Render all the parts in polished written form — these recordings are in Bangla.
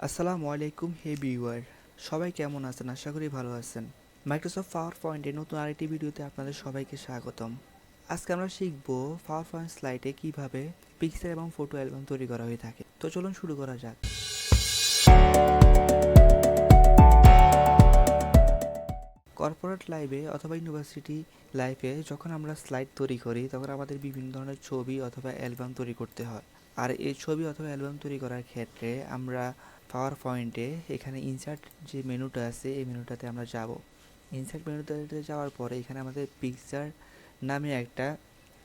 আসসালামু আলাইকুম হে ভিউয়ার, সবাই কেমন আছেন? আশা করি ভালো আছেন। মাইক্রোসফট পাওয়ার পয়েন্টের নতুন আরেকটি ভিডিওতে আপনাদের সবাইকে স্বাগতম। আজকে আমরা শিখব পাওয়ার পয়েন্ট স্লাইডে কিভাবে পিকচার এবং ফটো অ্যালবাম তৈরি করা হয়ে থাকে। তো চলুন শুরু করা যাক। কর্পোরেট লাইফে অথবা ইউনিভার্সিটি লাইফে যখন আমরা স্লাইড তৈরি করি তখন আমাদের বিভিন্ন ধরনের ছবি অথবা অ্যালবাম তৈরি করতে হয়। আর এই ছবি অথবা অ্যালবাম তৈরি করার ক্ষেত্রে আমরা পাওয়ার পয়েন্টে এখানে ইনসার্ট যে মেনুটা আছে এই মেনুটাতে আমরা যাব। ইনসার্ট মেনুটাতে যাওয়ার পরে এখানে আমাদের পিকচার নামে একটা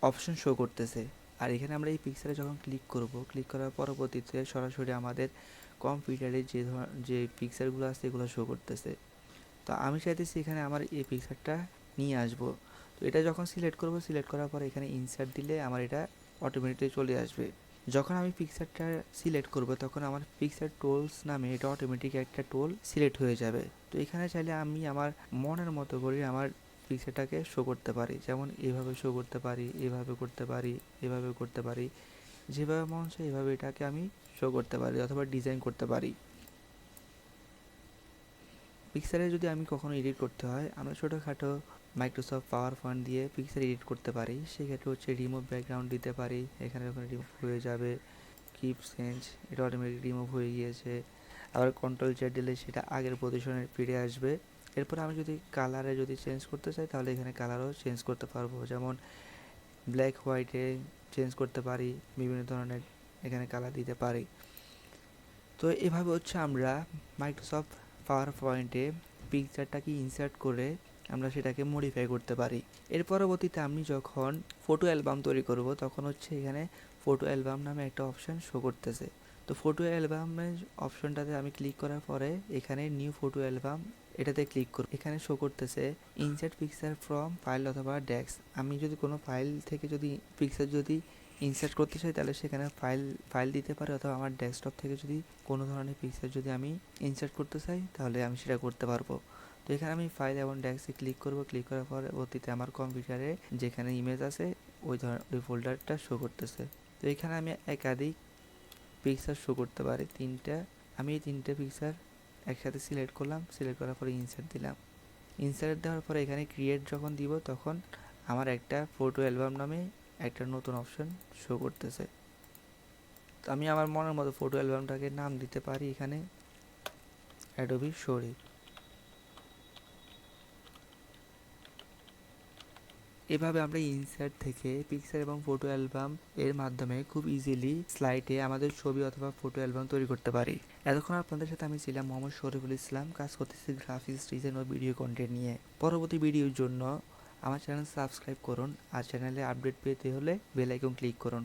অপশন শো করতেছে। আর এখানে আমরা এই পিকচারে যখন ক্লিক করার পরবর্তীতে সরাসরি আমাদের কম্পিউটারে যে পিকচারগুলো আছে এগুলো শো করতেছে। তো আমি চাইতেছি এখানে আমার এই পিকচারটা নিয়ে আসব। তো এটা যখন সিলেক্ট করার পরে এখানে ইনসার্ট দিলে আমার এটা অটোমেটিকলি চলে আসবে। যখন আমি পিকচারটা সিলেক্ট করব তখন আমার পিকচার টুলস নামে এটা অটোমেটিক একটা টুল সিলেক্ট হয়ে যাবে। তো এখানে চাইলে আমি আমার মনের মতো করে আমার পিকচারটাকে শো করতে পারি, যেমন এভাবে শো করতে পারি, এভাবে করতে পারি, এভাবে করতে পারি, যেভাবে মন চায় এভাবে এটাকে আমি শো করতে পারি অথবা ডিজাইন করতে পারি। পিকচারে যদি আমি কখনো এডিট করতে হয়, আমরা ছোটোখাটো মাইক্রোসফট পাওয়ার পয়েন্ট দিয়ে পিকচার এডিট করতে পারি। সেক্ষেত্রে হচ্ছে রিমুভ ব্যাকগ্রাউন্ড দিতে পারি, এখানে ওখানে রিমুভ হয়ে যাবে। কিপ চেঞ্জ, এটা অটোমেটিক রিমুভ হয়ে গিয়েছে। আবার কন্ট্রোল জেড দিলে সেটা আগের পজিশনে ফিরে আসবে। এরপর আমি যদি কালারে চেঞ্জ করতে চাই তাহলে এখানে কালারও চেঞ্জ করতে পারবো, যেমন ব্ল্যাক হোয়াইটে চেঞ্জ করতে পারি, বিভিন্ন ধরনের এখানে কালার দিতে পারি। তো এভাবে হচ্ছে আমরা মাইক্রোসফট পাওয়ার পয়েন্টে পিকচারটাকে ইনসার্ট করে আমরা সেটাকে মডিফাই করতে পারি। এর পরবর্তীতে আমি যখন ফটো অ্যালবাম তৈরি করব তখন হচ্ছে এখানে ফটো অ্যালবাম নামে একটা অপশান শো করতেছে। তো ফটো অ্যালবামের অপশনটাতে আমি ক্লিক করার পরে এখানে নিউ ফটো অ্যালবাম এটাতে ক্লিক করব। এখানে শো করতেছে ইনসার্ট পিকচার ফ্রম ফাইল অথবা ডেস্ক। আমি যদি কোনো ফাইল থেকে পিকচার ইনসার্ট করতে চাই তাহলে সেখানে ফাইল দিতে পারি, অথবা আমার ডেস্কটপ থেকে যদি কোনো ধরনের পিকচার আমি ইনসার্ট করতে চাই তাহলে আমি সেটা করতে পারবো। তো এখানে আমি ফাইল এবং ডেস্কে ক্লিক করার পরে পরবর্তীতে আমার কম্পিউটারে যেখানে ইমেজ আছে ওই ফোল্ডারটা শো করতেছে। তো এখানে আমি একাধিক পিকচার শো করতে পারি, আমি এই তিনটে পিকচার একসাথে সিলেক্ট করার পরে ইনসার্ট দিলাম। ইনসার্ট দেওয়ার পরে এখানে ক্রিয়েট যখন দিব তখন আমার একটা ফটো অ্যালবাম নামে একটা নতুন অপশন শো করতেছে। তো আমি আমার মনের মতো ফটো অ্যালবামটাকে নাম দিতে পারি এখানে অ্যাডোবি শোরি। এভাবে আমরা ইনসার্ট থেকে পিকচার এবং ফটো অ্যালবাম এর মাধ্যমে খুব ইজিলি স্লাইডে আমাদের ছবি অথবা ফটো অ্যালবাম তৈরি করতে পারি। এতক্ষণ আপনাদের সাথে আমি ছিলাম মোহাম্মদ শরীফুল ইসলাম, কাজ করতেছি গ্রাফিক্স ডিজাইন ও ভিডিও কন্টেন্ট নিয়ে। পরবর্তী ভিডিওর জন্য আমার চ্যানেল সাবস্ক্রাইব করুন, আর চ্যানেলে আপডেট পেতে হলে বেল আইকন ক্লিক করুন।